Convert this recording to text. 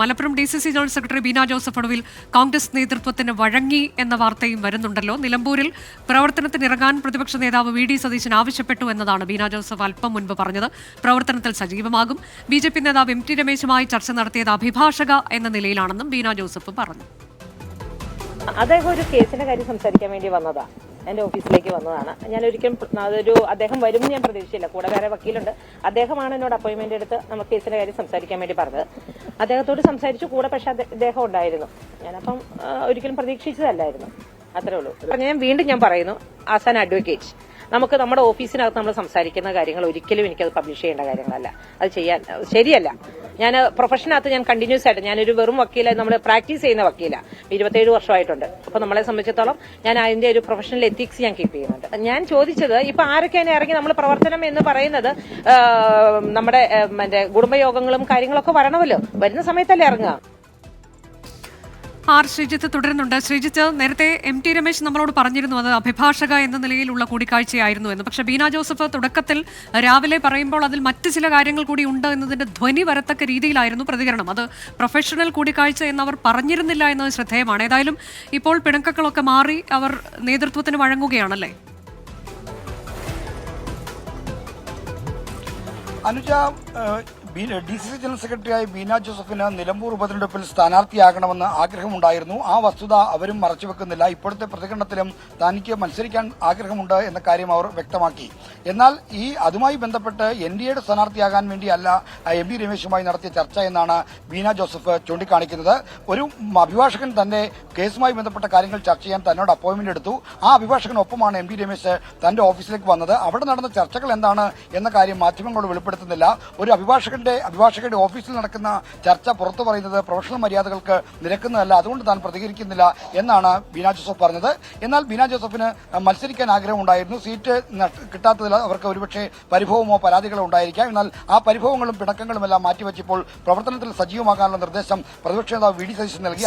Malappuram DCC general secretary Beena Joseph ഒടുവിൽ കോൺഗ്രസ് നേതൃത്വത്തിന് വഴങ്ങി എന്ന വാർത്തയും വരുന്നുണ്ടല്ലോ. നിലമ്പൂരിൽ പ്രവർത്തനത്തിനിറങ്ങാൻ പ്രതിപക്ഷ നേതാവ് VD സതീശൻ ആവശ്യപ്പെട്ടു എന്നതാണ് ബീന ജോസഫ് അല്പം മുൻപ് പറഞ്ഞത്. പ്രവർത്തനത്തിൽ സജീവമാകും. BJP നേതാവ് MT രമേശുമായി ചർച്ച നടത്തിയത് അഭിഭാഷക എന്ന നിലയിലാണെന്നും ബീന ജോസഫ് പറഞ്ഞു. അദ്ദേഹം ഒരു കേസിന്റെ കാര്യം സംസാരിക്കാൻ വേണ്ടി വന്നതാണ്. എന്റെ ഓഫീസിലേക്ക് വന്നതാണ്. ഞാൻ ഒരിക്കലും അദ്ദേഹം വരുമെന്ന് ഞാൻ പ്രതീക്ഷിച്ചില്ല. കൂടെ വേറെ വക്കീലുണ്ട്. അദ്ദേഹമാണ് എന്നോട് അപ്പോയിന്റ്മെന്റ് എടുത്ത് നമുക്ക് കേസിന്റെ കാര്യം സംസാരിക്കാൻ വേണ്ടി പറഞ്ഞത്. അദ്ദേഹത്തോട് സംസാരിച്ചു. കൂടെ പക്ഷെ അദ്ദേഹം ഉണ്ടായിരുന്നു. ഞാനപ്പം ഒരിക്കലും പ്രതീക്ഷിച്ചതല്ലായിരുന്നു. അത്രേ ഉള്ളൂ. ഞാൻ വീണ്ടും പറയുന്നു, ആസ് ആൻ അഡ്വക്കേറ്റ് നമുക്ക് നമ്മുടെ ഓഫീസിനകത്ത് നമ്മൾ സംസാരിക്കുന്ന കാര്യങ്ങൾ ഒരിക്കലും എനിക്കത് പബ്ലിഷ് ചെയ്യേണ്ട കാര്യങ്ങളല്ല. അത് ചെയ്യാൻ ശരിയല്ല. ഞാൻ പ്രൊഫഷനകത്ത് ഞാൻ കണ്ടിന്യൂസ് ആയിട്ട് ഞാനൊരു വെറും വക്കീലായി നമ്മൾ പ്രാക്ടീസ് ചെയ്യുന്ന വക്കീല 27 വർഷമായിട്ടുണ്ട്. അപ്പൊ നമ്മളെ സംബന്ധിച്ചിടത്തോളം ഞാൻ അതിന്റെ ഒരു പ്രൊഫഷണൽ എത്തിക്സ് ഞാൻ കീപ്പ് ചെയ്യുന്നുണ്ട്. ഞാൻ ചോദിച്ചത് ഇപ്പൊ ആരൊക്കെയാണ് ഇറങ്ങി നമ്മൾ പ്രവർത്തനം എന്ന് പറയുന്നത് നമ്മുടെ കുടുംബയോഗങ്ങളും കാര്യങ്ങളൊക്കെ വരണമല്ലോ. വരുന്ന സമയത്തല്ലേ ഇറങ്ങുക. ശ്രീജിത്ത് തുടരുന്നുണ്ട്. ശ്രീജിത്ത്, നേരത്തെ MT രമേശ് നമ്മളോട് പറഞ്ഞിരുന്നു അത് അഭിഭാഷക എന്ന നിലയിലുള്ള കൂടിക്കാഴ്ചയായിരുന്നു എന്ന്. പക്ഷെ ബീന ജോസഫ് തുടക്കത്തിൽ രാവിലെ പറയുമ്പോൾ അതിൽ മറ്റ് ചില കാര്യങ്ങൾ കൂടി ഉണ്ട് എന്നതിന്റെ ധ്വനി വരത്തക്ക രീതിയിലായിരുന്നു പ്രതികരണം. അത് പ്രൊഫഷണൽ കൂടിക്കാഴ്ച എന്നവർ പറഞ്ഞിരുന്നില്ല എന്നത് ശ്രദ്ധേയമാണ്. ഏതായാലും ഇപ്പോൾ പിണക്കങ്ങളൊക്കെ മാറി അവർ നേതൃത്വത്തിന് വഴങ്ങുകയാണല്ലേ? അനുജ, DCC ജനറൽ സെക്രട്ടറിയായി ബീന ജോസഫിന് നിലമ്പൂർ ഉപതെരഞ്ഞെടുപ്പിൽ സ്ഥാനാർത്ഥിയാകണമെന്ന് ആഗ്രഹമുണ്ടായിരുന്നു. ആ വസ്തുത അവരും മറച്ചുവെക്കുന്നില്ല. ഇപ്പോഴത്തെ പ്രതികരണത്തിലും തനിക്ക് മത്സരിക്കാൻ ആഗ്രഹമുണ്ട് എന്ന കാര്യം അവർ വ്യക്തമാക്കി. എന്നാൽ അതുമായി ബന്ധപ്പെട്ട് NDAയുടെ സ്ഥാനാർത്ഥിയാകാൻ വേണ്ടിയല്ല MB രമേശുമായി നടത്തിയ ചർച്ച എന്നാണ് ബീന ജോസഫ് ചൂണ്ടിക്കാണിക്കുന്നത്. ഒരു അഭിഭാഷകൻ തന്റെ കേസുമായി ബന്ധപ്പെട്ട കാര്യങ്ങൾ ചർച്ച ചെയ്യാൻ തന്നോട് അപ്പോയിന്റ്മെന്റ് എടുത്തു. ആ അഭിഭാഷകനൊപ്പമാണ് MB രമേശ് തന്റെ ഓഫീസിലേക്ക് വന്നത്. അവിടെ നടന്ന ചർച്ചകൾ എന്താണ് എന്ന കാര്യം മാധ്യമങ്ങളോട് വെളിപ്പെടുത്തുന്നില്ല. ഒരു അഭിഭാഷകരുടെ ഓഫീസിൽ നടക്കുന്ന ചർച്ച പുറത്തു പറയുന്നത് പ്രൊഫഷണൽ മര്യാദകൾക്ക് നിരക്കുന്നതല്ല. അതുകൊണ്ട് താൻ പ്രതികരിക്കുന്നില്ല എന്നാണ് ബീന ജോസഫ് പറഞ്ഞത്. എന്നാൽ ബീന ജോസഫിന് മത്സരിക്കാൻ ആഗ്രഹമുണ്ടായിരുന്നു. സീറ്റ് കിട്ടാത്തതിൽ അവർക്ക് ഒരുപക്ഷെ പരിഭവമോ പരാതികളോ ഉണ്ടായിരിക്കാം. എന്നാൽ ആ പരിഭവങ്ങളും പിണക്കങ്ങളും എല്ലാം മാറ്റിവെച്ചപ്പോൾ പ്രവർത്തനത്തിൽ സജീവമാകാനുള്ള നിർദ്ദേശം പ്രതിപക്ഷ നേതാവ് VD സതീശൻ നൽകി.